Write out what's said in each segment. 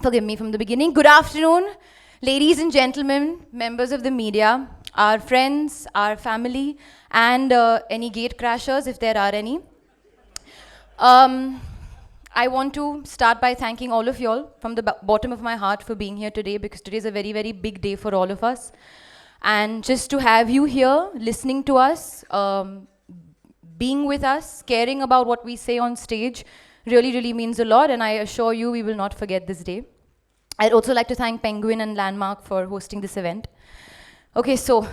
Forgive me from the beginning. Good afternoon, ladies and gentlemen, members of the media, our friends, our family, and any gate crashers, if there are any. I want to start by thanking all of y'all from the bottom of my heart for being here today, because today is a very, very big day for all of us. And just to have you here, listening to us, being with us, caring about what we say on stage, really, really means a lot, and I assure you we will not forget this day. I'd also like to thank Penguin and Landmark for hosting this event. Okay, so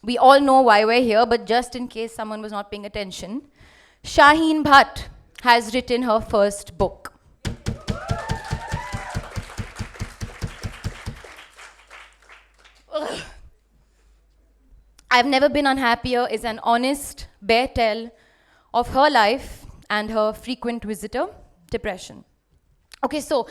we all know why we're here, but just in case someone was not paying attention, Alia Bhatt has written her first book. Ugh. I've Never Been Unhappier is an honest, bare tell of her life and her frequent visitor, depression. Okay, so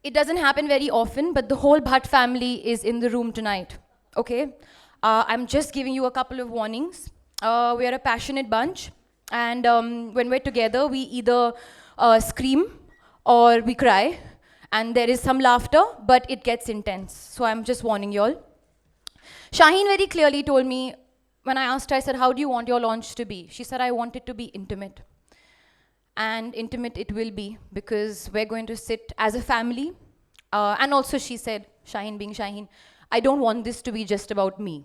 it doesn't happen very often, but the whole Bhatt family is in the room tonight, okay? I'm just giving you a couple of warnings. We're a passionate bunch, and when we're together, we either scream or we cry, and there is some laughter, but it gets intense. So I'm just warning y'all. Shaheen very clearly told me, when I asked her, I said, how do you want your launch to be? She said, I want it to be intimate. And intimate it will be, because we're going to sit as a family. And also she said, Shaheen being Shaheen, I don't want this to be just about me.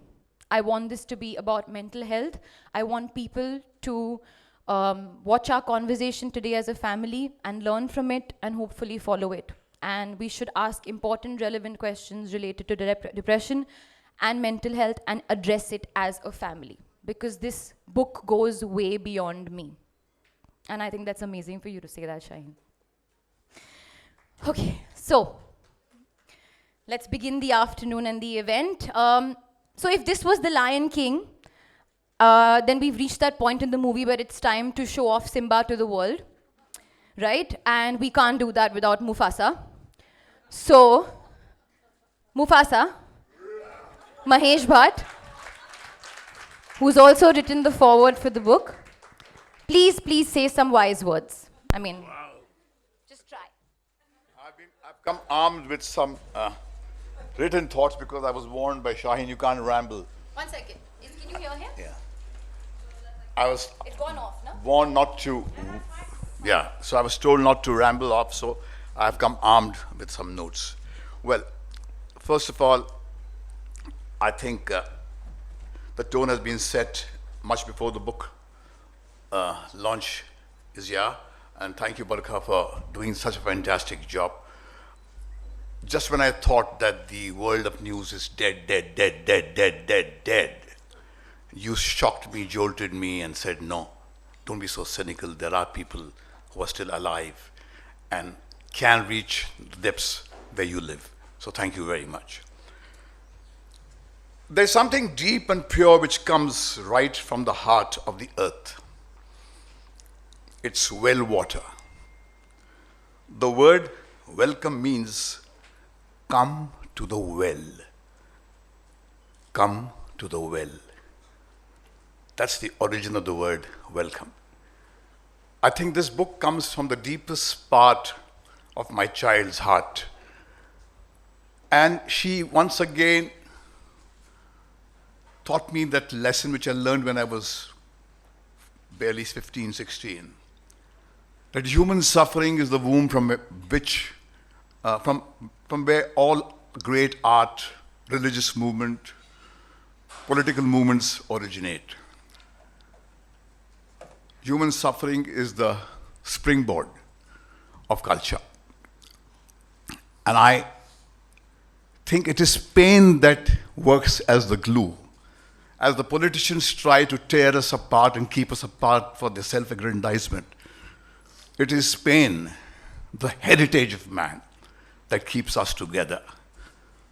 I want this to be about mental health. I want people to watch our conversation today as a family and learn from it and hopefully follow it. And we should ask important, relevant questions related to depression and mental health and address it as a family, because this book goes way beyond me. And I think that's amazing for you to say that, Shaheen. Okay, so let's begin the afternoon and the event. So if this was The Lion King, then we've reached that point in the movie where it's time to show off Simba to the world, right? And we can't do that without Mufasa. So, Mufasa, Mahesh Bhatt, who's also written the foreword for the book, please say some wise words. I mean, wow. Just try. I've come armed with some written thoughts, because I was warned by Shaheen, you can't ramble. 1 second. Can you hear him? Yeah. I was It's gone off, no? warned not to. Yeah. So I was told not to ramble off. So I've come armed with some notes. Well, first of all, I think the tone has been set much before the book launch is here, and thank you, Barkha, for doing such a fantastic job. Just when I thought that the world of news is dead, you shocked me, jolted me, and said, no, don't be so cynical. There are people who are still alive and can reach the depths where you live. So thank you very much. There's something deep and pure which comes right from the heart of the earth. It's well water. The word welcome means come to the well. Come to the well. That's the origin of the word welcome. I think this book comes from the deepest part of my child's heart. And she once again taught me that lesson which I learned when I was barely 15, 16. That human suffering is the womb from which, from where all great art, religious movement, political movements originate. Human suffering is the springboard of culture. And I think it is pain that works as the glue. As the politicians try to tear us apart and keep us apart for their self-aggrandizement, it is pain, the heritage of man, that keeps us together.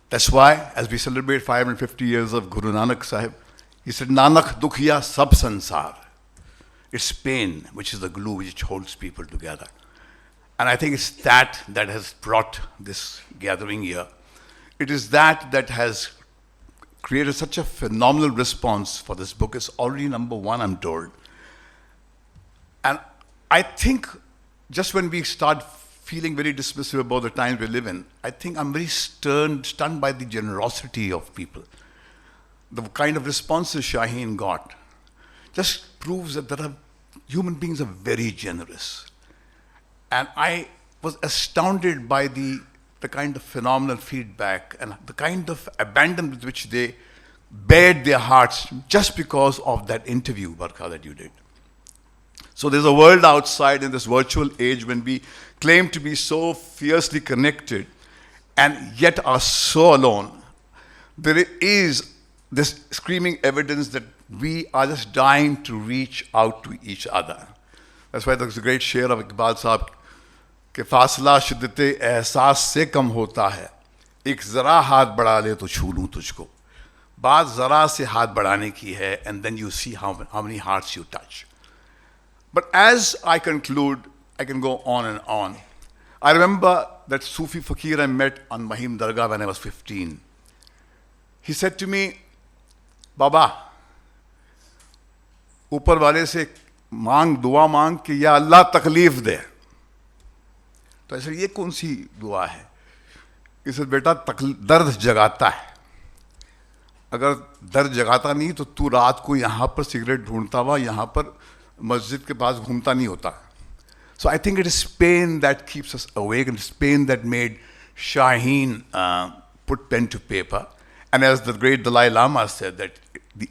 That's why, as we celebrate 550 years of Guru Nanak Sahib, he said, Nanak dukhiya sab sansar. It's pain which is the glue which holds people together. And I think it's that that has brought this gathering here. It is that that has created such a phenomenal response for this book. It's already #1, I'm told. And I think just when we start feeling very dismissive about the times we live in. I think I'm very stunned by the generosity of people. The kind of responses Shaheen got just proves that human beings are very generous. And I was astounded by the kind of phenomenal feedback and the kind of abandon with which they bared their hearts just because of that interview, Barkha, that you did. So there's a world outside in this virtual age when we claim to be so fiercely connected and yet are so alone. There is this screaming evidence that we are just dying to reach out to each other. That's why there's a great share of Iqbal Sahab कि फासला शिद्दते एहसास से कम होता है एक ज़रा हाथ बढ़ा ले तो छू लूँ तुझको बात ज़रा से हाथ बढ़ाने की है and then you see how many hearts you touch. But as I conclude, I can go on and on. I remember that Sufi fakir I met on Mahim Dargah when I was 15. He said to me, Baba, ऊपर वाले से मांग दुआ मांग कि या अल्लाह तकलीफ दे. तो ऐसे ये कौन सी दुआ है? इसे बेटा दर्द जगाता है. अगर दर्द जगाता नहीं तो तू रात को यहाँ पर सिगरेट ढूंढता हुआ यहाँ पर मस्जिद के पास घूमता नहीं होता. So I think it is pain that keeps us awake, and it's pain that made Shaheen put pen to paper. And as the great Dalai Lama said, that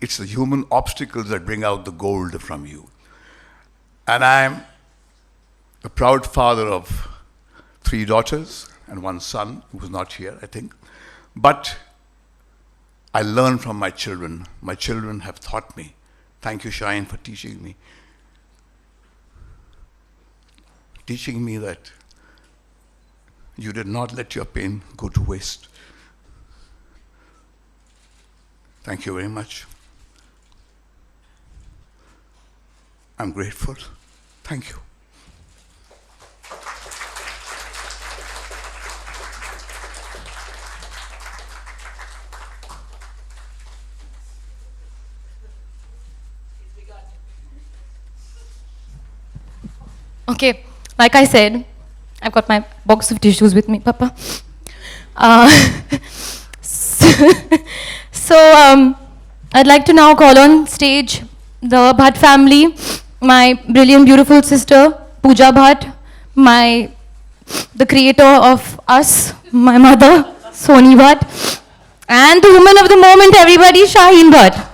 it's the human obstacles that bring out the gold from you. And I'm a proud father of 3 daughters and 1 son who was not here, I think. But I learn from my children. My children have taught me. Thank you, Shaheen, for teaching me. Teaching me that you did not let your pain go to waste. Thank you very much. I'm grateful. Thank you. Okay, like I said, I've got my box of tissues with me, Papa. So I'd like to now call on stage the Bhatt family, my brilliant, beautiful sister, Pooja Bhatt, the creator of us, my mother, Soni Bhatt, and the woman of the moment, everybody, Shaheen Bhatt.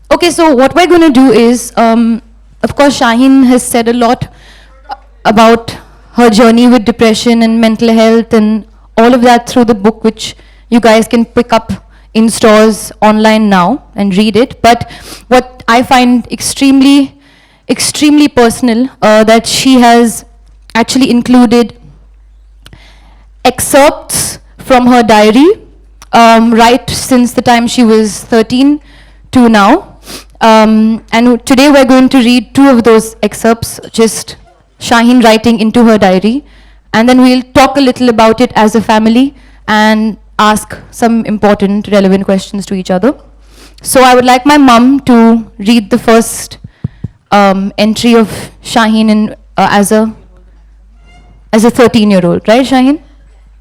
Okay, so what we're going to do is, of course, Shaheen has said a lot about her journey with depression and mental health and all of that through the book, which you guys can pick up in stores online now and read it. But what I find extremely, extremely personal, that she has actually included excerpts from her diary, right since the time she was 13 to now. And today we're going to read 2 of those excerpts, just Shaheen writing into her diary, and then we'll talk a little about it as a family and ask some important, relevant questions to each other. So I would like my mum to read the first entry of Shaheen as a 13-year-old, right, Shaheen?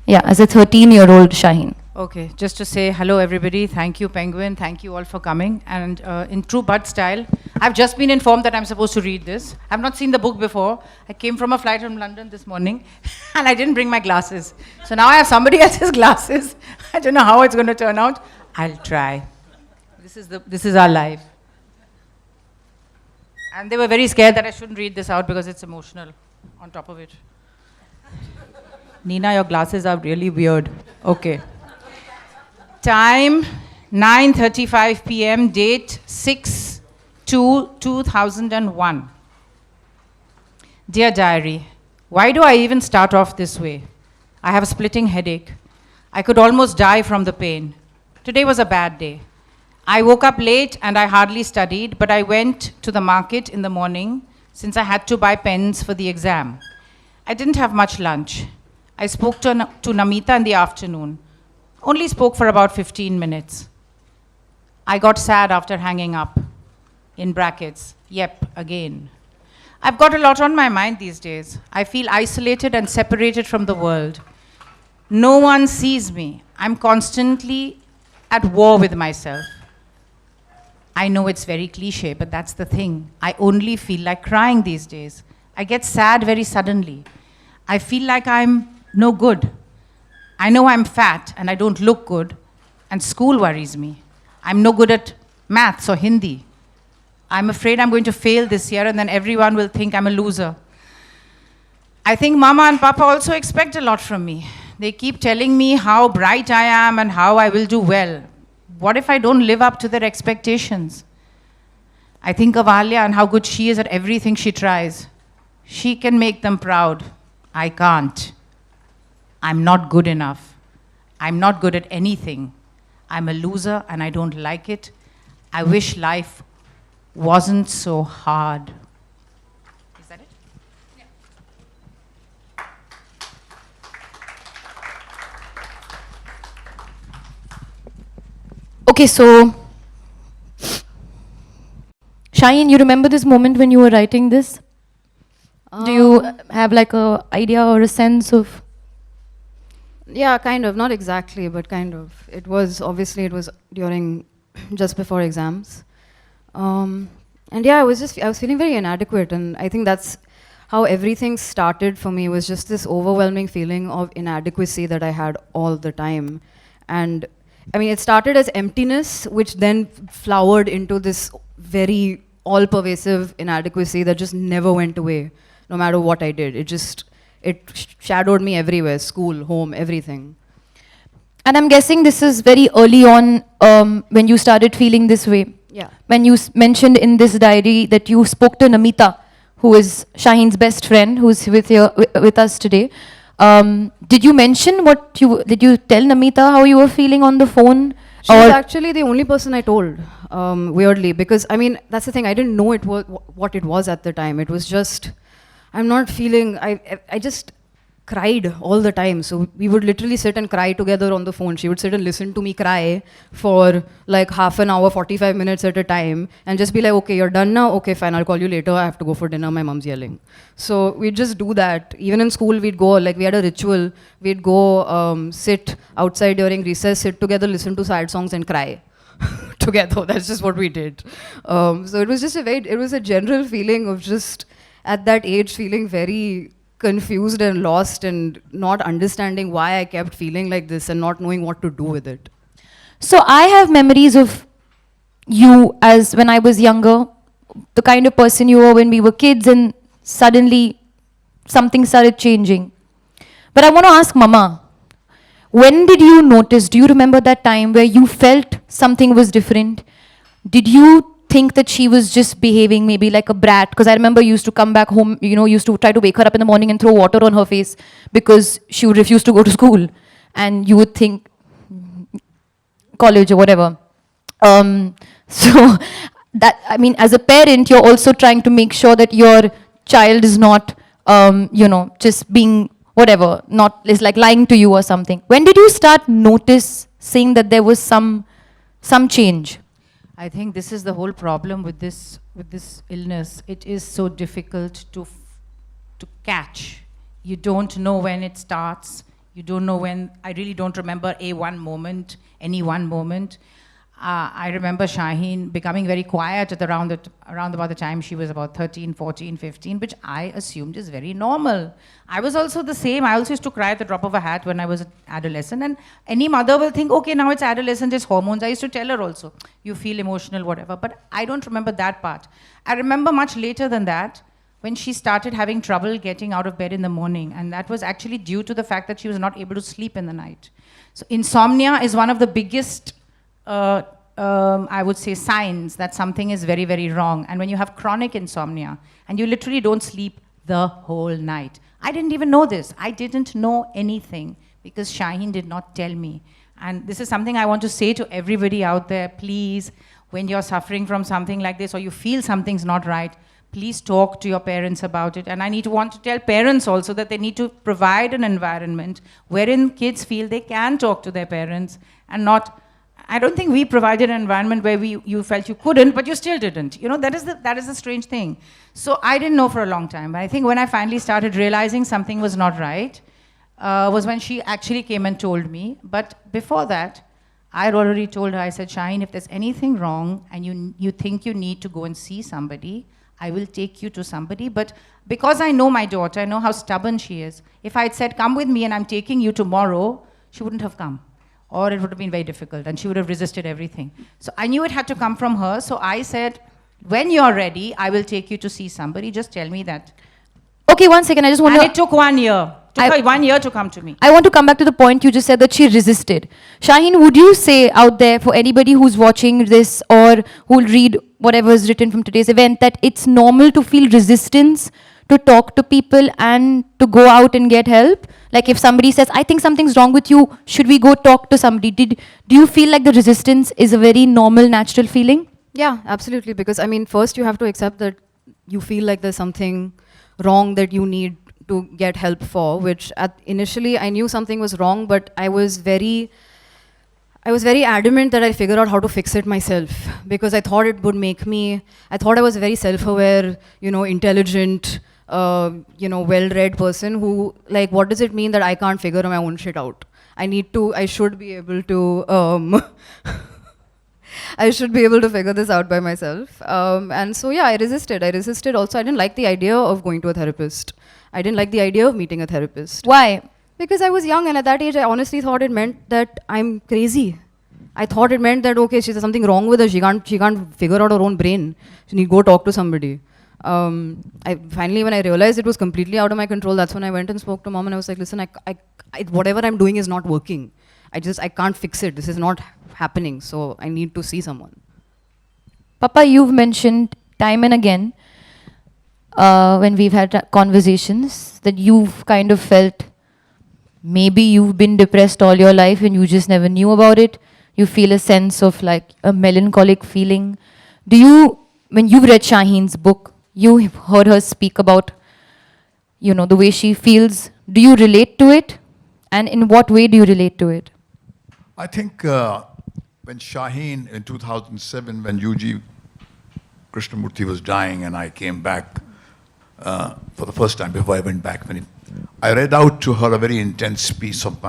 Yeah, as a 13-year-old Shaheen. Okay, just to say hello everybody, thank you Penguin, thank you all for coming. And in true Bhatt style, I've just been informed that I'm supposed to read this. I've not seen the book before. I came from a flight from London this morning and I didn't bring my glasses. So now I have somebody else's glasses. I don't know how it's going to turn out. I'll try. This is our life. And they were very scared that I shouldn't read this out because it's emotional on top of it. Nina, your glasses are really weird. Okay. Time 9:35 p.m. Date 6/2/2001. Dear diary, why do I even start off this way? I have a splitting headache. I could almost die from the pain. Today was a bad day. I woke up late and I hardly studied, but I went to the market in the morning since I had to buy pens for the exam. I didn't have much lunch. I spoke to Namita in the afternoon. Only spoke for about 15 minutes. I got sad after hanging up. In brackets, yep, again. I've got a lot on my mind these days. I feel isolated and separated from the world. No one sees me. I'm constantly at war with myself. I know it's very cliche, but that's the thing. I only feel like crying these days. I get sad very suddenly. I feel like I'm no good. I know I'm fat and I don't look good, and school worries me. I'm no good at maths or Hindi. I'm afraid I'm going to fail this year and then everyone will think I'm a loser. I think Mama and Papa also expect a lot from me. They keep telling me how bright I am and how I will do well. What if I don't live up to their expectations? I think of Alia and how good she is at everything she tries. She can make them proud. I can't. I'm not good enough. I'm not good at anything. I'm a loser and I don't like it. I wish life wasn't so hard. Is that it? Yeah. Okay, so Shaheen, you remember this moment when you were writing this? Do you have like a idea or a sense of? Yeah, kind of. Not exactly, but kind of. It was, obviously, it was during, just before exams. And yeah, I was feeling very inadequate, and I think that's how everything started for me, was just this overwhelming feeling of inadequacy that I had all the time. And I mean, it started as emptiness, which then flowered into this very all-pervasive inadequacy that just never went away, no matter what I did. It shadowed me everywhere, school, home, everything. And I'm guessing this is very early on when you started feeling this way. Yeah. When you mentioned in this diary that you spoke to Namita, who is Shaheen's best friend, who's with us today. Did you mention did you tell Namita how you were feeling on the phone? She was actually the only person I told, weirdly, because I mean, that's the thing, I didn't know what it was at the time. It was just, I'm not feeling, I just cried all the time. So we would literally sit and cry together on the phone. She would sit and listen to me cry for like half an hour, 45 minutes at a time, and just be like, okay, you're done now? Okay, fine, I'll call you later. I have to go for dinner. My mom's yelling. So we'd just do that. Even in school, we'd go, like we had a ritual. We'd go sit outside during recess, sit together, listen to sad songs and cry together. That's just what we did. So it was just it was a general feeling of just, at that age, feeling very confused and lost and not understanding why I kept feeling like this and not knowing what to do with it. So I have memories of you as when I was younger, the kind of person you were when we were kids, and suddenly something started changing. But I want to ask Mama, when did you notice, do you remember that time where you felt something was different? Did you think that she was just behaving maybe like a brat? Because I remember you used to come back home, used to try to wake her up in the morning and throw water on her face because she would refuse to go to school. And you would think, college or whatever. So that, I mean, as a parent, you're also trying to make sure that your child is not, just being whatever, is like lying to you or something. When did you start noticing that there was some change? I think this is the whole problem with this illness. It is so difficult to catch. You don't know when it starts. You don't know when. I really don't remember any one moment. I remember Shaheen becoming very quiet at around about the time she was about 13, 14, 15, which I assumed is very normal. I was also the same. I also used to cry at the drop of a hat when I was an adolescent. And any mother will think, okay, now it's adolescent, it's hormones. I used to tell her also, you feel emotional, whatever. But I don't remember that part. I remember much later than that, when she started having trouble getting out of bed in the morning. And that was actually due to the fact that she was not able to sleep in the night. So insomnia is one of the biggest I would say signs that something is very, very wrong. And when you have chronic insomnia and you literally don't sleep the whole night. I didn't even know this. I didn't know anything because Shaheen did not tell me. And this is something I want to say to everybody out there. Please, when you're suffering from something like this or you feel something's not right, please talk to your parents about it. And I want to tell parents also that they need to provide an environment wherein kids feel they can talk to their parents and not. I don't think we provided an environment where you felt you couldn't, but you still didn't. You know, that is the strange thing. So I didn't know for a long time. But I think when I finally started realizing something was not right, was when she actually came and told me. But before that, I had already told her, I said, Shaheen, if there's anything wrong and you think you need to go and see somebody, I will take you to somebody. But because I know my daughter, I know how stubborn she is. If I had said, come with me and I'm taking you tomorrow, she wouldn't have come. Or it would have been very difficult and she would have resisted everything. So I knew it had to come from her. So I said, when you're ready, I will take you to see somebody. Just tell me that. Okay, one second. I just want And to. it took 1 year. It took her 1 year to come to me. I want to come back to the point you just said that she resisted. Shaheen, would you say out there for anybody who's watching this or who'll read whatever is written from today's event that it's normal to feel resistance to talk to people and to go out and get help? Like if somebody says, I think something's wrong with you, should we go talk to somebody? Do you feel like the resistance is a very normal, natural feeling? Yeah, absolutely. Because I mean, first you have to accept that you feel like there's something wrong that you need to get help for, which initially I knew something was wrong, but I was very adamant that I figure out how to fix it myself because I thought it would make me, I thought I was a very self-aware, intelligent, well-read person who, like, what does it mean that I can't figure my own shit out? I should be able to, I should be able to figure this out by myself. And so, yeah, I resisted also. I didn't like the idea of going to a therapist. I didn't like the idea of meeting a therapist. Why? Because I was young and at that age, I honestly thought it meant that I'm crazy. I thought it meant that, okay, she's something wrong with her. She can't figure out her own brain. She need to go talk to somebody. Finally, when I realized it was completely out of my control, that's when I went and spoke to mom and I was like, listen, I whatever I'm doing is not working. I can't fix it. This is not happening. So I need to see someone. Papa, you've mentioned time and again when we've had conversations that you've kind of felt maybe you've been depressed all your life and you just never knew about it. You feel a sense of like a melancholic feeling. When you've read Shaheen's book, you heard her speak about, the way she feels. Do you relate to it? And in what way do you relate to it? I think when Shaheen, in 2007, when UG Krishnamurti was dying and I came back for the first time before I went back, I read out to her a very intense piece of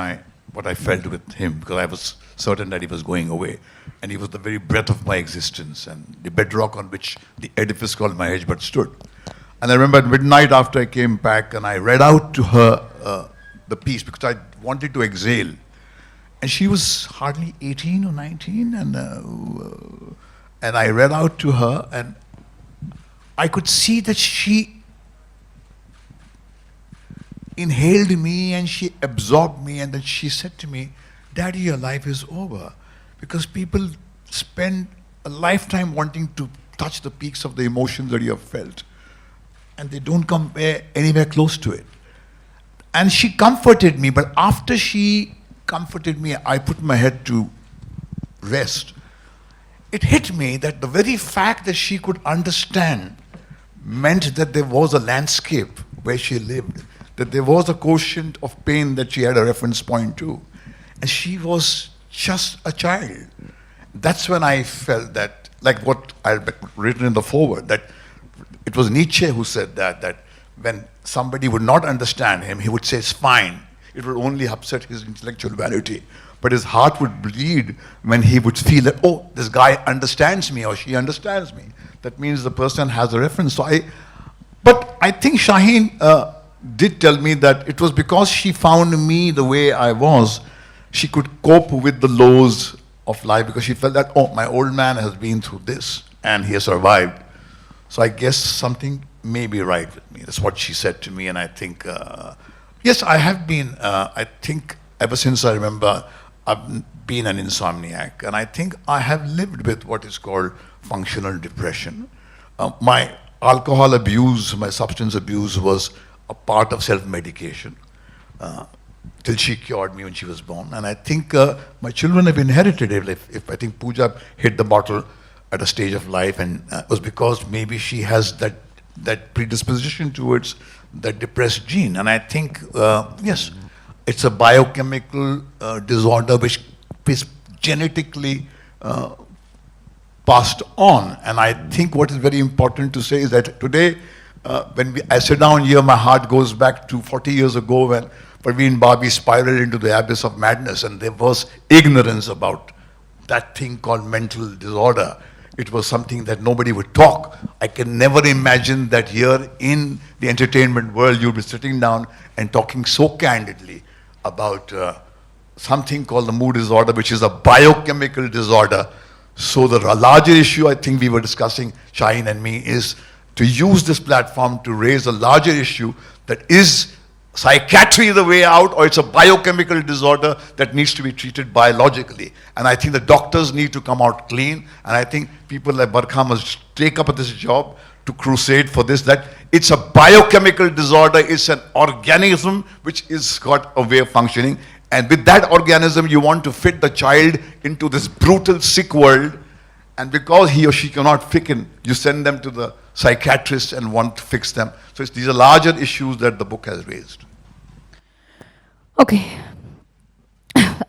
what I felt with him because I was certain that he was going away. And he was the very breath of my existence and the bedrock on which the edifice called Maheshbhat stood. And I remember at midnight after I came back and I read out to her the piece because I wanted to exhale. And she was hardly 18 or 19 and I read out to her and I could see that she inhaled me and she absorbed me and then she said to me, Daddy, your life is over. Because people spend a lifetime wanting to touch the peaks of the emotions that you have felt. And they don't come anywhere close to it. And she comforted me, but after she comforted me, I put my head to rest. It hit me that the very fact that she could understand meant that there was a landscape where she lived, that there was a quotient of pain that she had a reference point to. And she was just a child. That's when I felt that, like what I've written in the foreword, that it was Nietzsche who said that when somebody would not understand him, he would say, it's fine. It would only upset his intellectual vanity. But his heart would bleed when he would feel that, oh, this guy understands me or she understands me. That means the person has a reference. But I think Shaheen did tell me that it was because she found me the way I was, she could cope with the lows of life because she felt that, oh, my old man has been through this and he has survived. So I guess something may be right with me. That's what she said to me. And I think, yes, I have been, I think ever since I remember, I've been an insomniac. And I think I have lived with what is called functional depression. My alcohol abuse, my substance abuse was a part of self-medication. till she cured me when she was born. And I think my children have inherited it. If I think Pooja hit the bottle at a stage of life, and it was because maybe she has that predisposition towards that depressed gene. And I think, yes, it's a biochemical disorder which is genetically passed on. And I think what is very important to say is that today, I sit down here, my heart goes back to 40 years ago when Parveen Babi spiraled into the abyss of madness, and there was ignorance about that thing called mental disorder. It was something that nobody would talk. I can never imagine that here in the entertainment world you'll be sitting down and talking so candidly about something called the mood disorder, which is a biochemical disorder. So the larger issue I think we were discussing, Shaheen and me, is to use this platform to raise a larger issue that is psychiatry the way out, or it's a biochemical disorder that needs to be treated biologically. And I think the doctors need to come out clean, and I think people like Barkha must take up this job to crusade for this, that it's a biochemical disorder, it's an organism which is got a way of functioning, and with that organism you want to fit the child into this brutal sick world, and because he or she cannot fit in, you send them to the psychiatrist and want to fix them. So these are larger issues that the book has raised. Okay.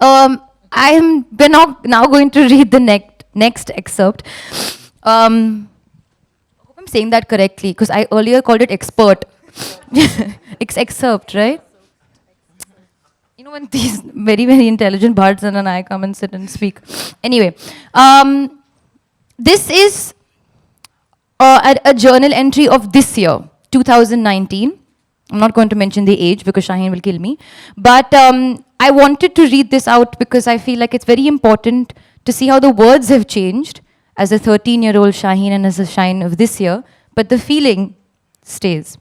We're now going to read the next excerpt. I hope I'm saying that correctly, because I earlier called it expert. Excerpt, right? You know, when these very, very intelligent Bhartan and I come and sit and speak. Anyway, this is a journal entry of this year, 2019. I'm not going to mention the age because Shaheen will kill me. But I wanted to read this out because I feel like it's very important to see how the words have changed as a 13-year-old Shaheen and as a Shaheen of this year, but the feeling stays.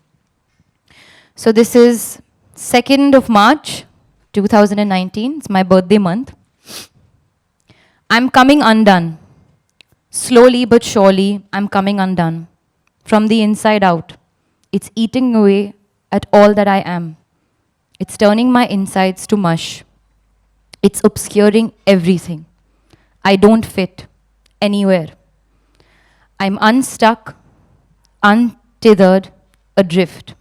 So this is 2nd of March, 2019. It's my birthday month. I'm coming undone. Slowly but surely, I'm coming undone. From the inside out, it's eating away at all that I am. It's turning my insides to mush. It's obscuring everything. I don't fit anywhere. I'm unstuck, untethered, adrift.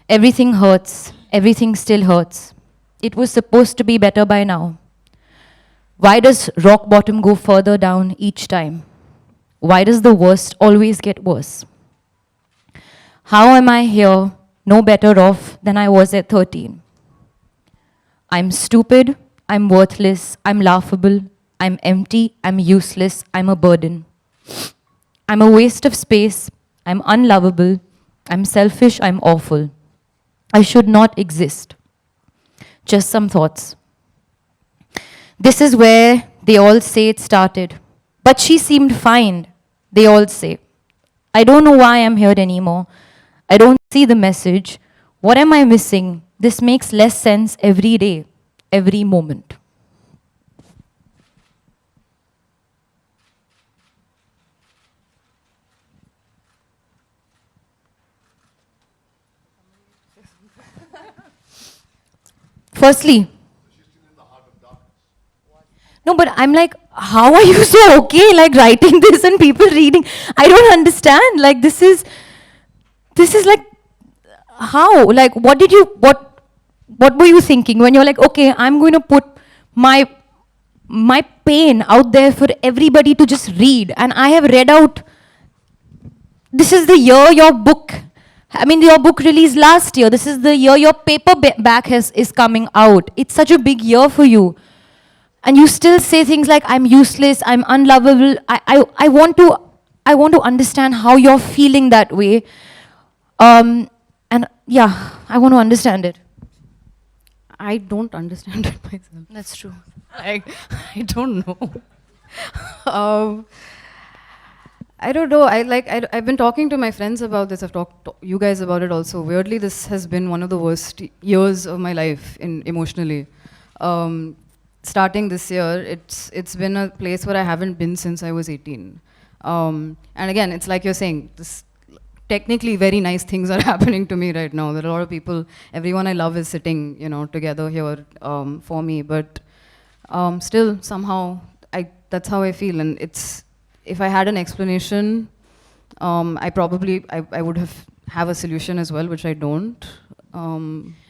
Everything hurts. Everything still hurts. It was supposed to be better by now. Why does rock bottom go further down each time? Why does the worst always get worse? How am I here, no better off than I was at 13? I'm stupid, I'm worthless, I'm laughable, I'm empty, I'm useless, I'm a burden. I'm a waste of space, I'm unlovable, I'm selfish, I'm awful. I should not exist. Just some thoughts. This is where they all say it started. But she seemed fine, they all say. I don't know why I'm here anymore. I don't see the message. What am I missing? This makes less sense every day, every moment. Firstly, no, but I'm like, how are you so okay, like writing this and people reading? I don't understand. Like, this is like, how? Like, what were you thinking when you're like, okay, I'm going to put my pain out there for everybody to just read, and I have read out. This is the year your book. I mean, your book released last year. This is the year your paperback is coming out. It's such a big year for you. And you still say things like, I'm useless, I'm unlovable. I want to understand how you're feeling that way. And yeah, I want to understand it. I don't understand it myself. That's true. Like, I don't know. I don't know. I've been talking to my friends about this. I've talked to you guys about it also. Weirdly, this has been one of the worst years of my life emotionally. Starting this year, it's been a place where I haven't been since I was 18. And again, it's like you're saying, this technically very nice things are happening to me right now. There are a lot of people, everyone I love is sitting, together here for me. But still, somehow, that's how I feel. And if I had an explanation, I would have a solution as well, which I don't.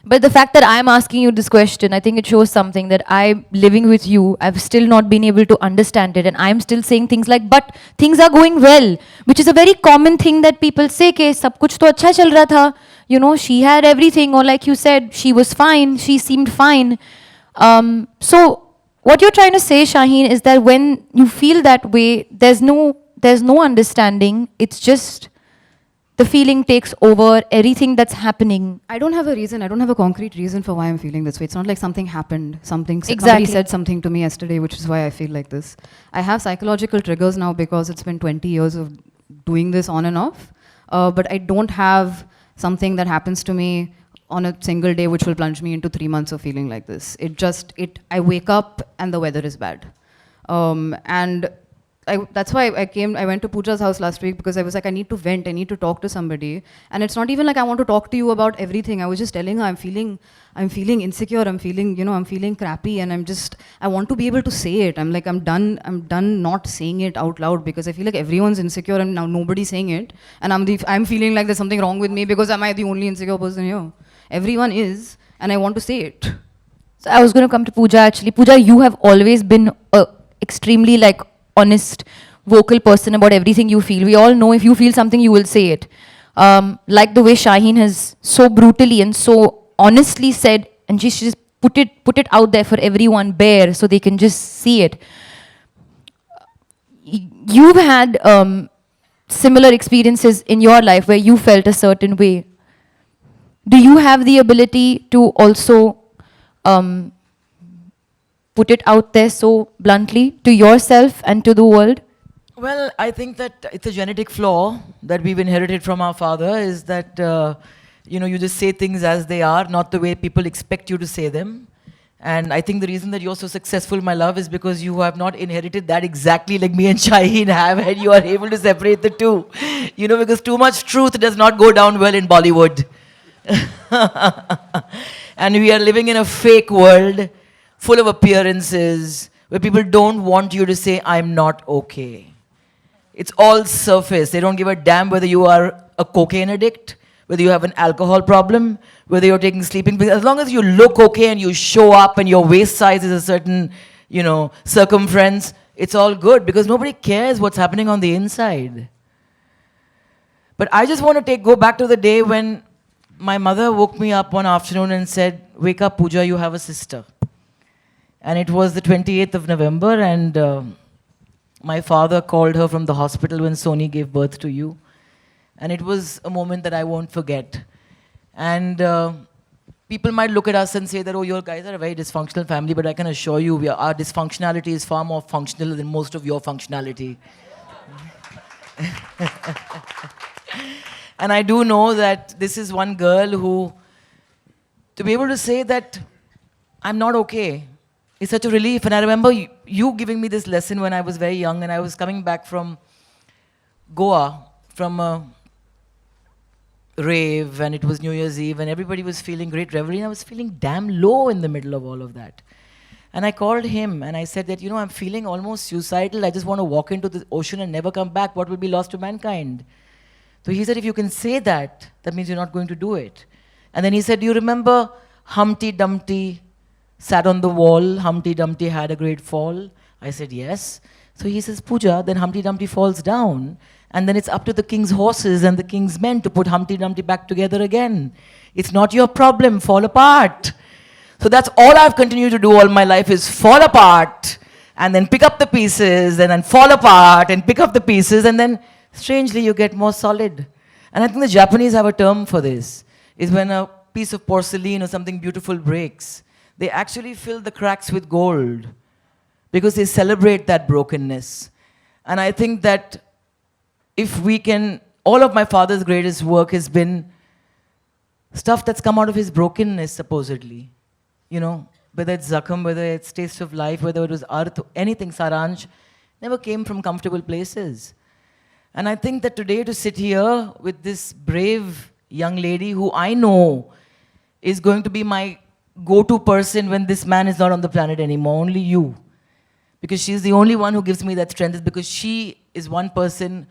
But the fact that I'm asking you this question, I think it shows something that I'm living with you. I've still not been able to understand it. And I'm still saying things like, but things are going well, which is a very common thing that people say, ke sab kuch to acha chal raha tha. She had everything. Or like you said, she was fine. She seemed fine. So what you're trying to say, Shaheen, is that when you feel that way, there's no understanding. It's just the feeling takes over everything that's happening. I don't have a reason. I don't have a concrete reason for why I'm feeling this way. It's not like something happened. Somebody Exactly. said something to me yesterday, which is why I feel like this. I have psychological triggers now because it's been 20 years of doing this on and off. But I don't have something that happens to me on a single day which will plunge me into 3 months of feeling like this. I wake up and the weather is bad. And that's why I went to Pooja's house last week because I was like, I need to vent, I need to talk to somebody. And it's not even like I want to talk to you about everything. I was just telling her I'm feeling insecure, I'm feeling crappy, and I want to be able to say it. I'm done not saying it out loud because I feel like everyone's insecure and now nobody's saying it. And I'm feeling like there's something wrong with me because am I the only insecure person here? Everyone is, and I want to say it. So I was going to come to Pooja actually. Pooja, you have always been extremely honest, vocal person about everything you feel. We all know if you feel something, you will say it. Like the way Shaheen has so brutally and so honestly said, and she just put it out there for everyone bare so they can just see it. You've had similar experiences in your life where you felt a certain way. Do you have the ability to also put it out there so bluntly to yourself and to the world? Well, I think that it's a genetic flaw that we've inherited from our father, is that, you just say things as they are, not the way people expect you to say them. And I think the reason that you're so successful, my love, is because you have not inherited that exactly like me and Shaheen have, and you are able to separate the two. Because too much truth does not go down well in Bollywood. And we are living in a fake world full of appearances where people don't want you to say, I'm not okay. It's all surface. They don't give a damn whether you are a cocaine addict, whether you have an alcohol problem, whether you're taking sleeping pills. As long as you look okay and you show up and your waist size is a certain, circumference, it's all good because nobody cares what's happening on the inside. But I just want to go back to the day when my mother woke me up one afternoon and said, wake up, Pooja, you have a sister. And it was the 28th of November, and my father called her from the hospital when Soni gave birth to you. And it was a moment that I won't forget. And people might look at us and say that, oh, you guys are a very dysfunctional family, but I can assure you, our dysfunctionality is far more functional than most of your functionality. And I do know that this is one girl who, to be able to say that I'm not okay, it's such a relief. And I remember you giving me this lesson when I was very young, and I was coming back from Goa, from a rave, and it was New Year's Eve, and everybody was feeling great revelry, and I was feeling damn low in the middle of all of that. And I called him, and I said that, I'm feeling almost suicidal. I just want to walk into the ocean and never come back. What will be lost to mankind? So he said, if you can say that, that means you're not going to do it. And then he said, do you remember Humpty Dumpty sat on the wall, Humpty Dumpty had a great fall? I said, yes. So he says, Pooja, then Humpty Dumpty falls down, and then it's up to the king's horses and the king's men to put Humpty Dumpty back together again. It's not your problem, fall apart. So that's all I've continued to do all my life, is fall apart, and then pick up the pieces, and then fall apart, and pick up the pieces, and then strangely you get more solid. And I think the Japanese have a term for this, is when a piece of porcelain or something beautiful breaks, they actually fill the cracks with gold because they celebrate that brokenness. And I think that if we can, all of my father's greatest work has been stuff that's come out of his brokenness, supposedly. Whether it's Zakham, whether it's Taste of Life, whether it was Arth, anything, Saransh, never came from comfortable places. And I think that today to sit here with this brave young lady who I know is going to be my go-to person when this man is not on the planet anymore, only you. Because she's the only one who gives me that strength, is because she is one person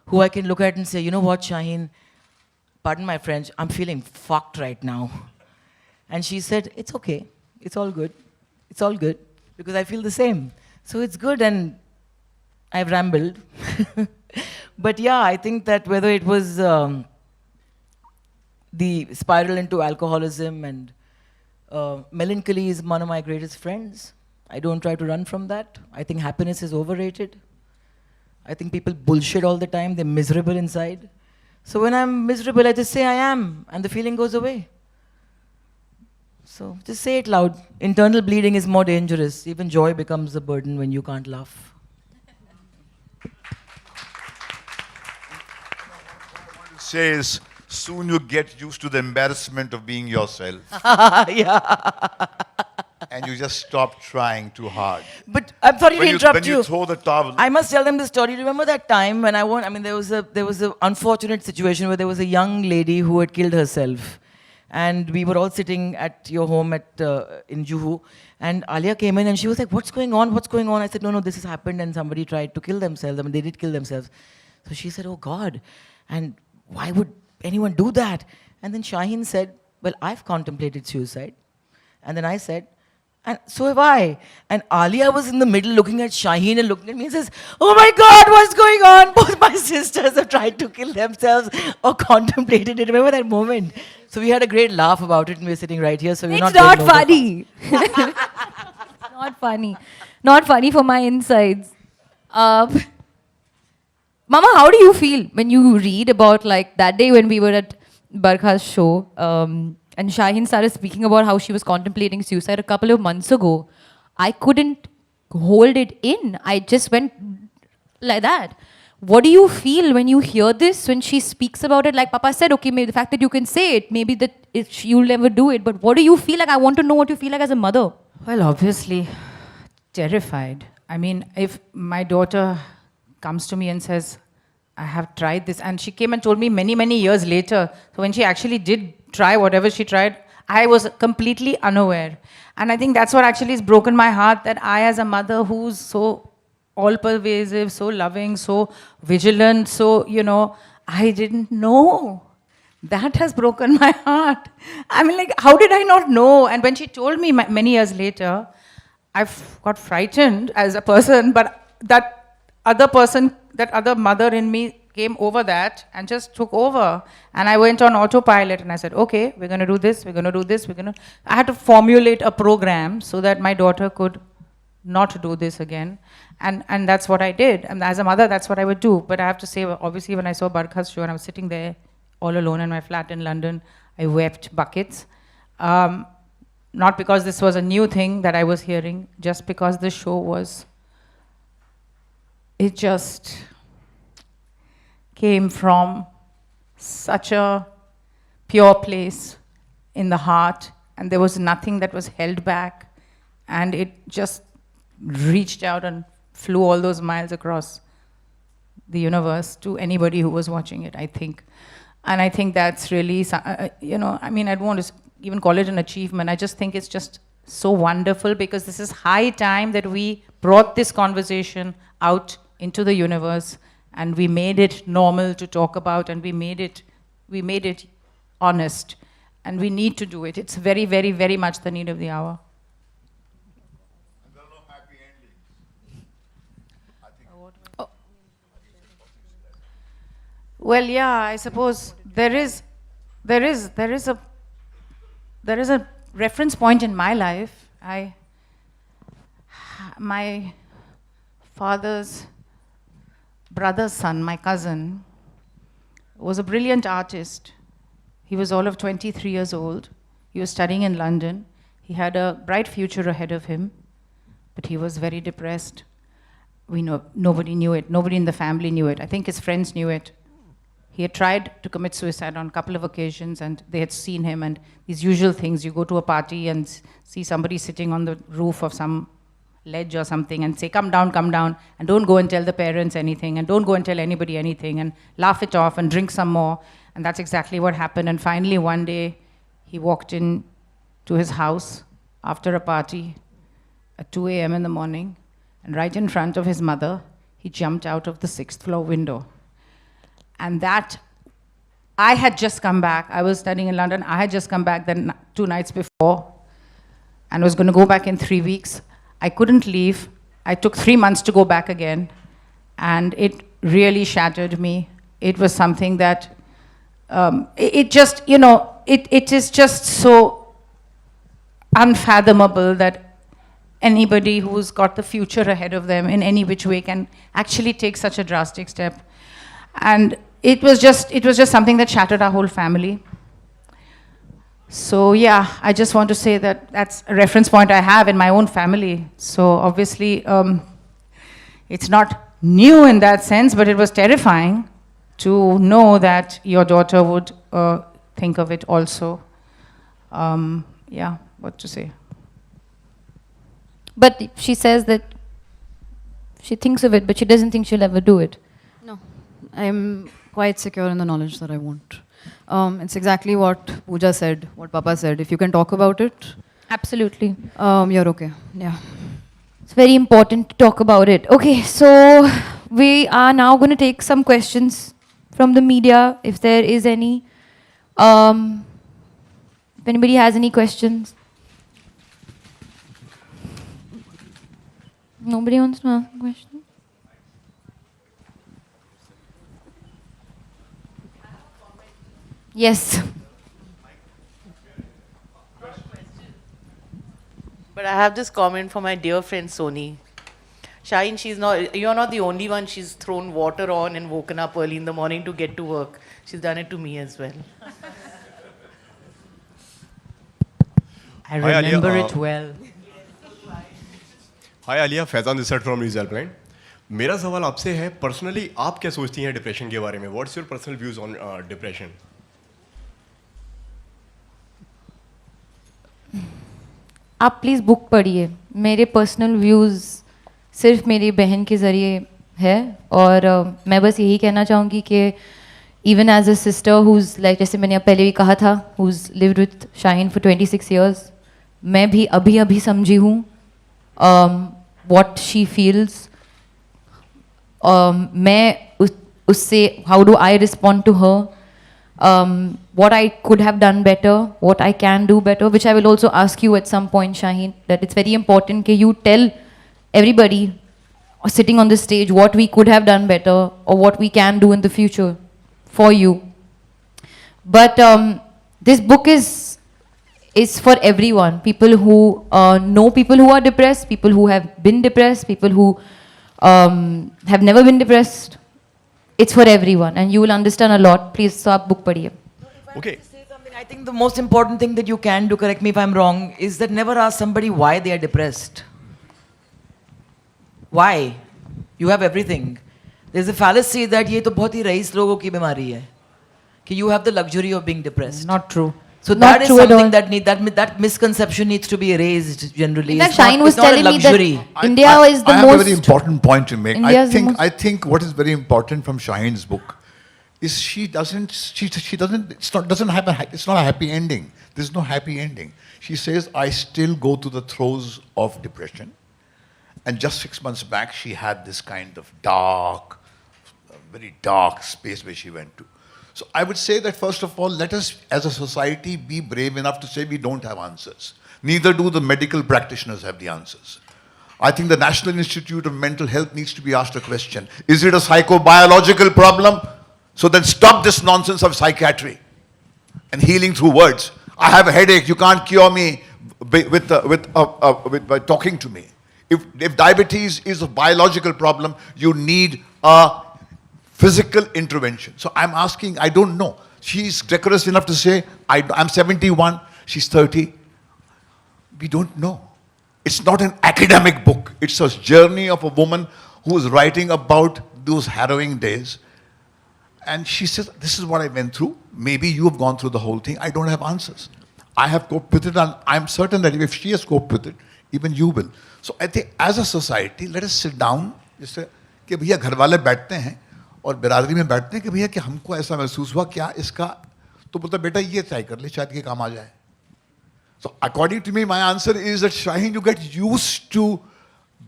who I can look at and say, you know what, Shaheen, pardon my French, I'm feeling fucked right now. And she said, it's okay, it's all good, it's all good, because I feel the same. So it's good, and I've rambled. But yeah, I think that whether it was the spiral into alcoholism and melancholy is one of my greatest friends. I don't try to run from that. I think happiness is overrated. I think people bullshit all the time. They're miserable inside. So when I'm miserable, I just say I am, and the feeling goes away. So just say it loud. Internal bleeding is more dangerous. Even joy becomes a burden when you can't laugh. Says, soon you get used to the embarrassment of being yourself. Yeah. And you just stop trying too hard. But I'm sorry to interrupt When you throw the towel. I must tell them the story. Remember that time when there was a unfortunate situation where there was a young lady who had killed herself. And we were all sitting at your home in Juhu. And Alia came in and she was like, what's going on? What's going on? I said, no, this has happened and somebody tried to kill themselves. I mean, they did kill themselves. So she said, oh God. And why would anyone do that? And then Shaheen said, well, I've contemplated suicide. And then I said, and so have I. And Alia was in the middle looking at Shaheen and looking at me and says, oh my God, what's going on? Both my sisters have tried to kill themselves or contemplated it. Remember that moment? So we had a great laugh about it and we're sitting right here. So we're It's not not funny. Not funny. Not funny for my insides. Mama, how do you feel when you read about like that day when we were at Barkha's show and Shaheen started speaking about how she was contemplating suicide a couple of months ago? I couldn't hold it in. I just went like that. What do you feel when you hear this, when she speaks about it? Like Papa said, okay, maybe the fact that you can say it, maybe that you'll never do it. But what do you feel like? I want to know what you feel like as a mother. Well, obviously, terrified. I mean, if my daughter comes to me and says, I have tried this, and she came and told me many, many years later, so when she actually did try whatever she tried, I was completely unaware. And I think that's what actually has broken my heart, that I as a mother who's so all-pervasive, so loving, so vigilant, so, I didn't know. That has broken my heart. I mean, like, how did I not know? And when she told me many years later, I got frightened as a person, but that other mother in me came over that and just took over. And I went on autopilot and I said, okay, we're going to do this, we're going to do this, I had to formulate a program so that my daughter could not do this again. And that's what I did. And as a mother, that's what I would do. But I have to say, obviously, when I saw Barkha's show and I was sitting there all alone in my flat in London, I wept buckets. Not because this was a new thing that I was hearing, just because the show was, it just came from such a pure place in the heart, and there was nothing that was held back, and it just reached out and flew all those miles across the universe to anybody who was watching it, I think. And I think that's really, I mean, I don't want to even call it an achievement. I just think it's just so wonderful, because this is high time that we brought this conversation out into the universe, and we made it normal to talk about, and we made it honest, and we need to do it. It's very, very, very much the need of the hour. And there are no happy endings. I think. Well, yeah, I suppose there is a reference point in my life. My father's brother's son, my cousin, was a brilliant artist. He was all of 23 years old. He was studying in London. He had a bright future ahead of him, but he was very depressed. Nobody knew it. Nobody in the family knew it. I think his friends knew it. He had tried to commit suicide on a couple of occasions, and they had seen him, and these usual things. You go to a party and see somebody sitting on the roof of some ledge or something and say, come down, and don't go and tell the parents anything, and don't go and tell anybody anything, and laugh it off and drink some more. And that's exactly what happened. And finally, one day, he walked in to his house after a party at 2 a.m. in the morning, and right in front of his mother, he jumped out of the 6th floor window. And that, I had just come back. I was studying in London. I had just come back then 2 nights before and was going to go back in 3 weeks. I couldn't leave. I took 3 months to go back again. And it really shattered me. It was something that, it just, you know, it is just so unfathomable that anybody who's got the future ahead of them in any which way can actually take such a drastic step. And it was just something that shattered our whole family. So yeah, I just want to say that that's a reference point I have in my own family. So obviously, it's not new in that sense, but it was terrifying to know that your daughter would think of it also. Yeah, what to say? But she says that she thinks of it, but she doesn't think she'll ever do it. No, I'm quite secure in the knowledge that I won't. It's exactly what Pooja said, what Papa said. If you can talk about it, Absolutely. you're okay. Yeah. It's very important to talk about it. Okay, so we are now going to take some questions from the media, if there is any. If anybody has any questions. Nobody wants to ask a question? Yes. But I have this comment for my dear friend Soni. Shaheen, you're not the only one she's thrown water on and woken up early in the morning to get to work. She's done it to me as well. I Hi, Alia. remember it well. Hi Alia, Faizan this side from result brand. मेरा सवाल आपसे है, personally आप क्या सोचती हैं depression के बारे में? What's your personal views on depression? आप प्लीज़ बुक पढ़िए. मेरे पर्सनल व्यूज़ सिर्फ मेरी बहन के ज़रिए है, और मैं बस यही कहना चाहूँगी कि even as a sister who's like, जैसे मैंने पहले भी कहा था, who's lived with Shaheen for 26 years, मैं भी अभी समझी हूँ what she feels. मैं उससे, how do I respond to her, what I could have done better, what I can do better, which I will also ask you at some point, Shaheen, that it's very important that you tell everybody sitting on the stage what we could have done better or what we can do in the future for you. But this book is for everyone. People who know people who are depressed, people who have been depressed, people who have never been depressed. It's for everyone, and you will understand a lot. Please, so aap book padhiye. Okay. I think the most important thing that you can do, correct me if I'm wrong, is that never ask somebody why they are depressed. Why? You have everything. There's a fallacy that ये तो बहुत ही rice लोगों की बीमारी है, कि you have the luxury of being depressed. Not true. So Not that is true at something all. that misconception needs to be erased generally. In fact, It's not- Shaheen was it's not a telling me luxury. that India is the I have most. a very important point to make. India is the most- I think what is very important from Shaheen's book is she doesn't it's not a happy ending. There's no happy ending. She says, I still go to the throes of depression. And just 6 months back, she had this kind of very dark space where she went to. So I would say that first of all, let us as a society be brave enough to say we don't have answers. Neither do the medical practitioners have the answers. I think the National Institute of Mental Health needs to be asked a question. Is it a psychobiological problem? So then stop this nonsense of psychiatry and healing through words. I have a headache, you can't cure me by talking to me. If diabetes is a biological problem, you need a physical intervention. So I'm asking, I don't know. She's decorous enough to say, I'm 71, she's 30. We don't know. It's not an academic book. It's a journey of a woman who is writing about those harrowing days. And she says, this is what I went through. Maybe you have gone through the whole thing. I don't have answers. I have coped with it, and I'm certain that if she has coped with it, even you will. So I think as a society, let us sit down, जैसे कि भैया घर वाले बैठते हैं और बिरादरी में बैठते हैं कि भैया कि हमको ऐसा महसूस हुआ क्या इसका, तो बोलता बेटा ये ट्राई कर ले शायद ये काम आ जाए. So according to me, my answer is that Shaheen, you get used to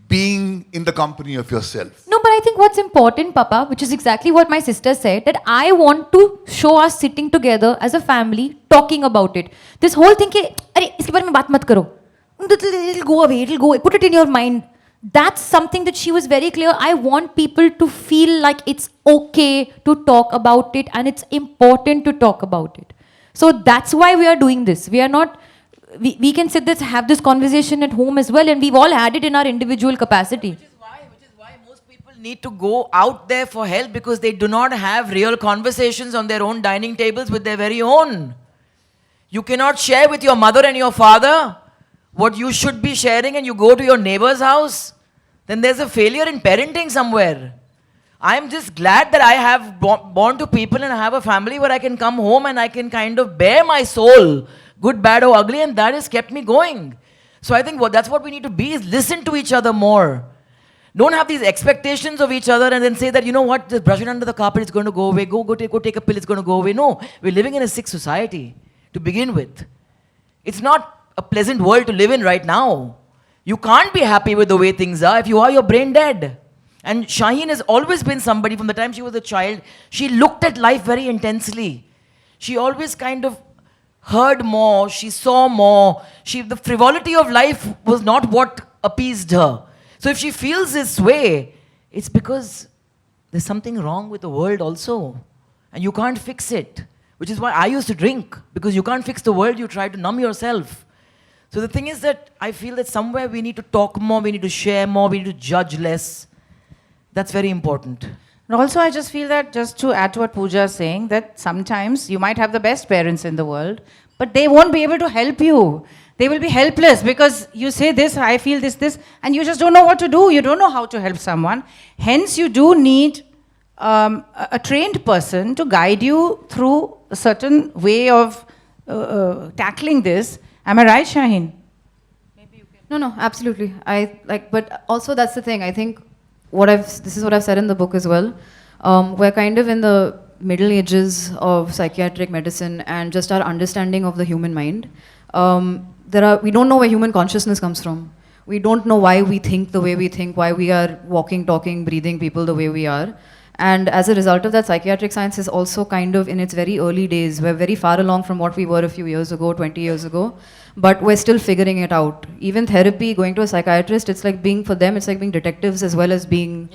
being in the company of yourself. No, but I think what's important, Papa, which is exactly what my sister said, that I want to show us sitting together as a family, talking about it. This whole thing, कि अरे इसके बारे में बात मत करो. It'll go away, it'll go away. Put it in your mind. That's something that she was very clear. I want people to feel like it's okay to talk about it and it's important to talk about it. So that's why we are doing this. We are not, we can sit this, have this conversation at home as well, and we've all had it in our individual capacity. Which is why most people need to go out there for help, because they do not have real conversations on their own dining tables with their very own. You cannot share with your mother and your father what you should be sharing, and you go to your neighbor's house, then there's a failure in parenting somewhere. I'm just glad that I have born to people and I have a family where I can come home and I can kind of bare my soul, good, bad or ugly, and that has kept me going. So I think that's what we need to be, is listen to each other more. Don't have these expectations of each other and then say that, you know what, just brush it under the carpet, it's going to go away, go take a pill, it's going to go away. No, we're living in a sick society to begin with. It's not a pleasant world to live in right now. You can't be happy with the way things are. If you are, you're brain dead. And Shaheen has always been somebody, from the time she was a child, she looked at life very intensely. She always kind of heard more, she saw more. The frivolity of life was not what appeased her. So if she feels this way, it's because there's something wrong with the world also. And you can't fix it. Which is why I used to drink. Because you can't fix the world, you try to numb yourself. So the thing is that I feel that somewhere we need to talk more, we need to share more, we need to judge less. That's very important. And also, I just feel that, just to add to what Pooja is saying, that sometimes you might have the best parents in the world, but they won't be able to help you. They will be helpless because you say this, I feel this, and you just don't know what to do. You don't know how to help someone. Hence, you do need a trained person to guide you through a certain way of tackling this. Am I right, Shaheen? No, absolutely. But also that's the thing. I think this is what I've said in the book as well. We're kind of in the middle ages of psychiatric medicine and just our understanding of the human mind. We don't know where human consciousness comes from. We don't know why we think the way we think, why we are walking, talking, breathing people the way we are. And as a result of that, psychiatric science is also kind of in its very early days. We're very far along from what we were a few years ago, 20 years ago, but we're still figuring it out. Even therapy, going to a psychiatrist, it's like being detectives as well as being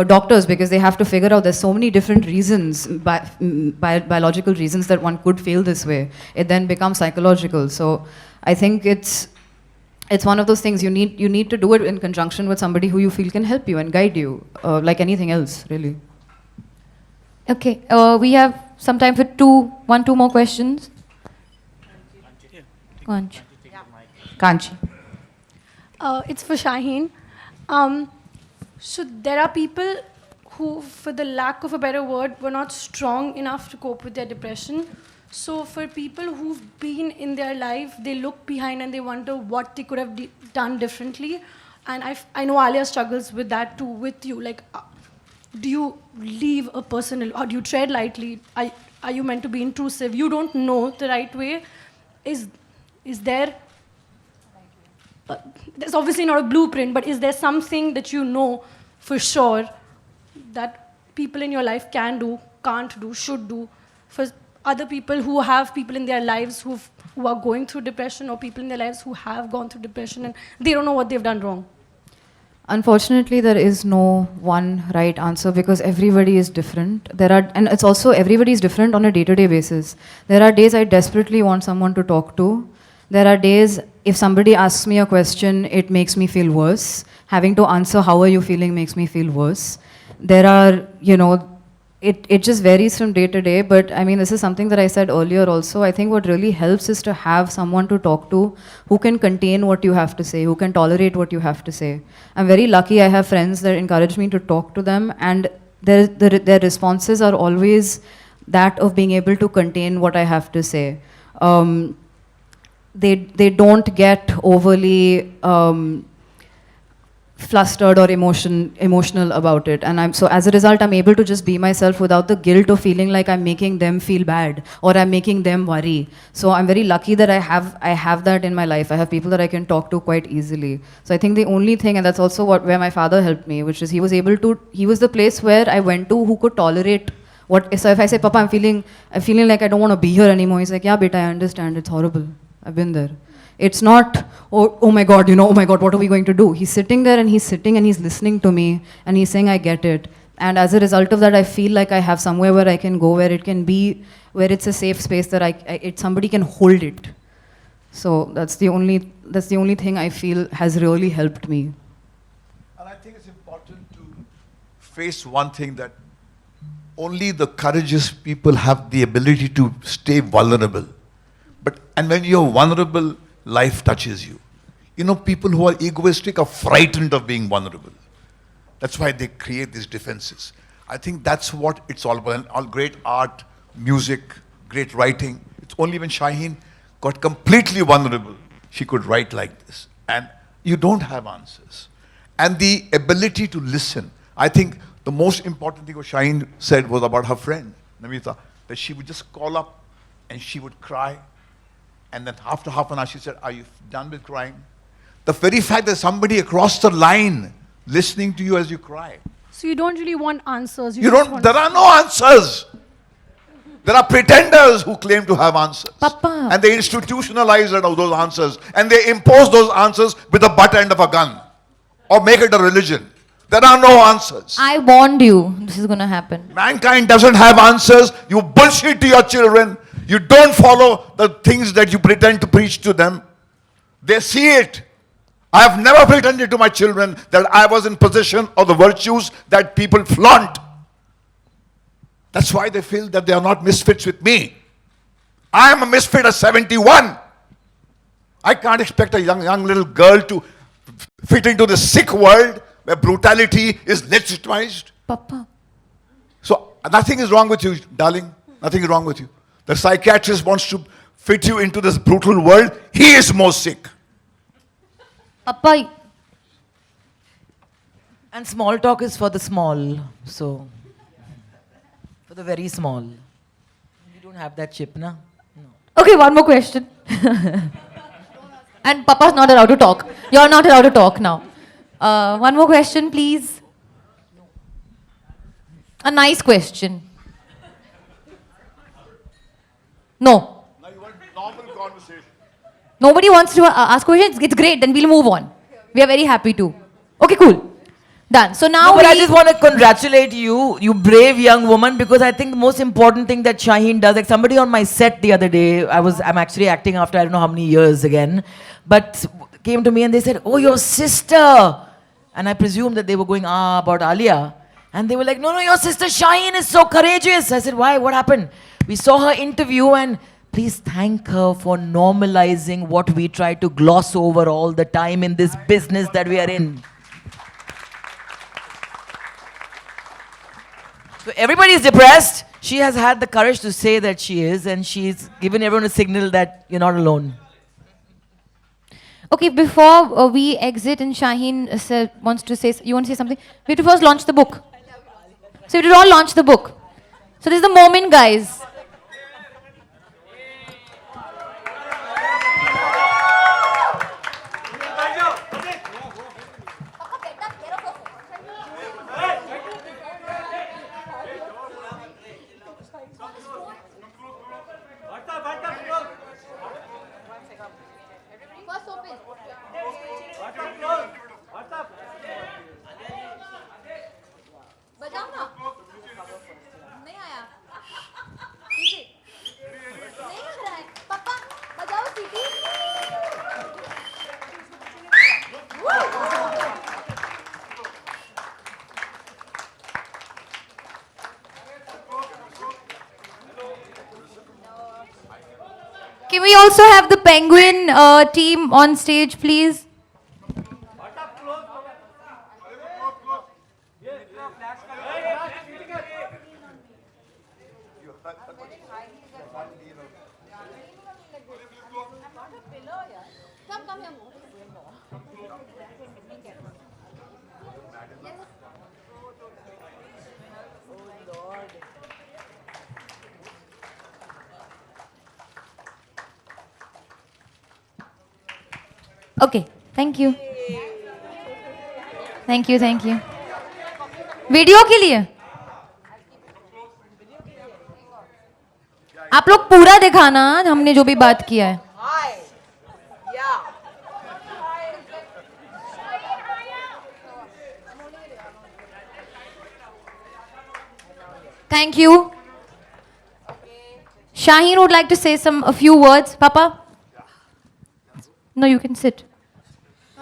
doctors, because they have to figure out there's so many different reasons, biological reasons that one could feel this way. It then becomes psychological. So I think it's one of those things you need to do it in conjunction with somebody who you feel can help you and guide you, like anything else, really. Okay, we have some time for two more questions. Kanchi. Kanchi. It's for Shaheen. So there are people who, for the lack of a better word, were not strong enough to cope with their depression. So for people who've been in their life, they look behind and they wonder what they could have done differently. And I know Alia struggles with that too, with you. Like, do you leave a person, or do you tread lightly? Are you meant to be intrusive? You don't know the right way. Is there... there's obviously not a blueprint, but is there something that you know for sure that people in your life can do, can't do, should do, for other people who have people in their lives who are going through depression, or people in their lives who have gone through depression and they don't know what they've done wrong? Unfortunately, there is no one right answer, because everybody is different. And it's also everybody is different on a day-to-day basis. There are days I desperately want someone to talk to. There are days, if somebody asks me a question, it makes me feel worse. Having to answer, how are you feeling, makes me feel worse. There are, it just varies from day to day, but I mean, this is something that I said earlier also. I think what really helps is to have someone to talk to who can contain what you have to say, who can tolerate what you have to say. I'm very lucky I have friends that encourage me to talk to them, and their responses are always that of being able to contain what I have to say. they don't get overly flustered or emotional about it, and so as a result I'm able to just be myself without the guilt of feeling like I'm making them feel bad or I'm making them worry. So I'm very lucky that I have that in my life. I have people that I can talk to quite easily. So I think the only thing, and that's also where my father helped me, which is he was the place where I went to who could tolerate so if I say, Papa, I'm feeling like I don't want to be here anymore, he's like, yeah beta, I understand, it's horrible, I've been there. It's not, oh my God, oh my God, what are we going to do? He's sitting there and he's listening to me and he's saying, I get it. And as a result of that, I feel like I have somewhere where I can go, where it's a safe space that somebody can hold it. So that's the only thing I feel has really helped me. And I think it's important to face one thing, that only the courageous people have the ability to stay vulnerable. And when you're vulnerable, life touches you. People who are egoistic are frightened of being vulnerable. That's why they create these defenses. I think that's what it's all about. And all great art, music, great writing. It's only when Shaheen got completely vulnerable, she could write like this. And you don't have answers. And the ability to listen. I think the most important thing what Shaheen said was about her friend, Namita, that she would just call up and she would cry. And then after half an hour, she said, are you done with crying? The very fact that somebody across the line listening to you as you cry. So you don't really want answers. There are no answers. There are pretenders who claim to have answers. Papa. And they institutionalize those answers. And they impose those answers with the butt end of a gun. Or make it a religion. There are no answers. I warned you this is going to happen. Mankind doesn't have answers. You bullshit to your children. You don't follow the things that you pretend to preach to them. They see it. I have never pretended to my children that I was in possession of the virtues that people flaunt. That's why they feel that they are not misfits with me. I am a misfit at 71. I can't expect a young little girl to fit into this sick world where brutality is legitimized. Papa. So nothing is wrong with you, darling. Nothing is wrong with you. The psychiatrist wants to fit you into this brutal world. He is more sick. Papa. And small talk is for the small, so for the very small. You don't have that chip, na? No. Okay, one more question. And Papa's not allowed to talk. You're not allowed to talk now. One more question, please. A nice question. No. Now you want normal conversation. Nobody wants to ask questions. It's great. Then we'll move on. We are very happy to. Okay, cool. Done. So now But I just want to congratulate you, you brave young woman, because I think the most important thing that Shaheen does, like somebody on my set the other day, I'm actually acting after I don't know how many years again, but came to me and they said, oh, your sister. And I presumed that they were going, about Alia. And they were like, no, your sister Shaheen is so courageous. I said, why? What happened? We saw her interview and please thank her for normalizing what we try to gloss over all the time in this business that we are in. So everybody is depressed. She has had the courage to say that she is, and she's given everyone a signal that you're not alone. Okay, before we exit and Shaheen wants to say, you want to say something? We have to first launch the book. So we have to all launch the book. So this is the moment, guys. Can we also have the Penguin team on stage, please? Okay, thank you. Thank you, thank you. Video के लिए आप लोग पूरा दिखाना हमने जो भी बात किया है. Thank you. Shaheen would like to say a few words. Papa? No, you can sit.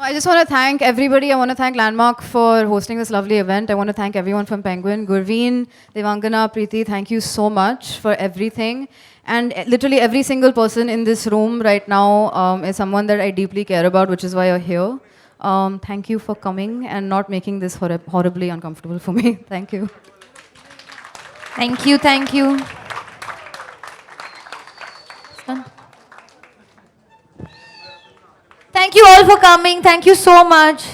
I just want to thank everybody. I want to thank Landmark for hosting this lovely event. I want to thank everyone from Penguin. Gurveen, Devangana, Preeti, thank you so much for everything. And literally every single person in this room right now is someone that I deeply care about, which is why you're here. Thank you for coming and not making this horribly uncomfortable for me. Thank you. Thank you, thank you. Thank you all for coming. Thank you so much.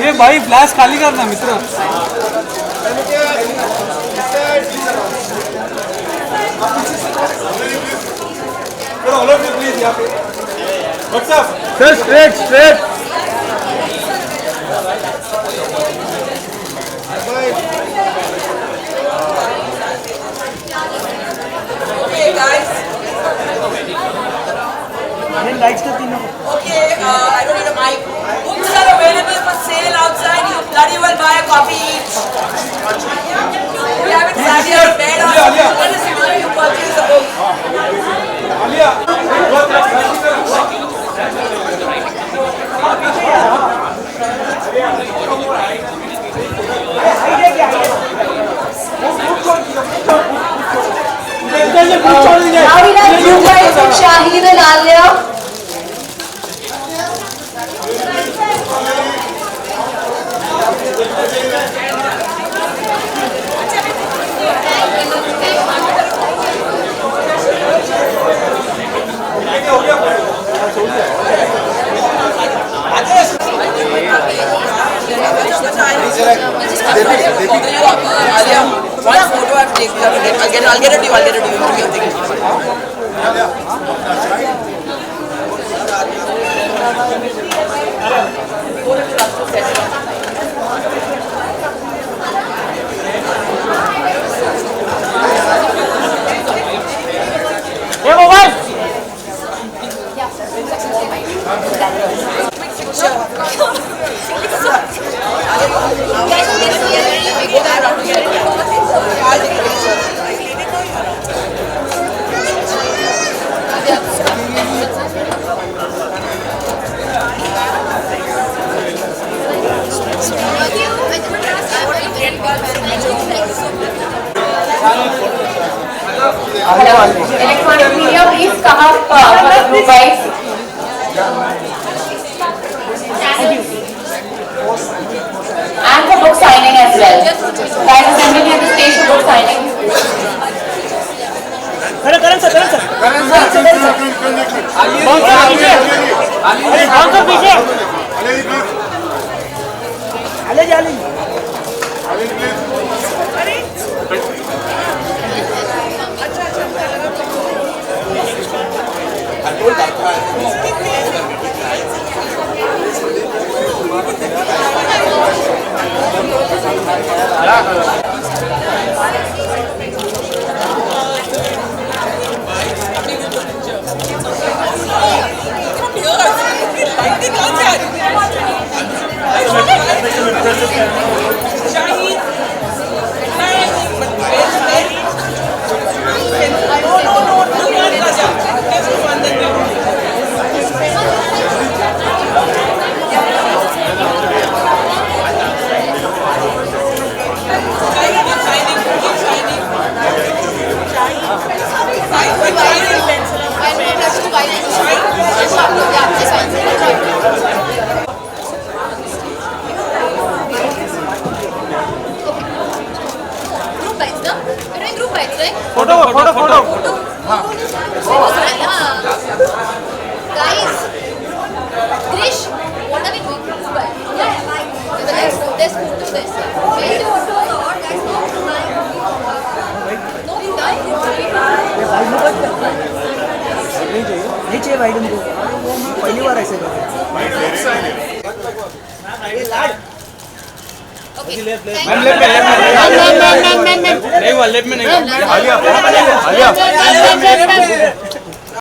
ये भाई flash खाली करना मित्र. What's up? Sir, straight. Okay, guys. Likes to तीनों. Okay, I don't need a mic. Books are available for sale outside. You bloody well buy a copy each. We haven't sat here in bed or something. Let us know you purchase a book. Now we have two guys from Shaheen and Alia. One photo I've taken. I'll get it to you. I'll get it to you. ये mobile. Electronic media, please come up for the group wise. And for book signing as well. Guys assembling at the stage for book signing. Karan sir. कौन सा पीछे? आले. पहली बार ऐसे कर नहीं हुआ लेफ्ट में नहीं हुआ आलिया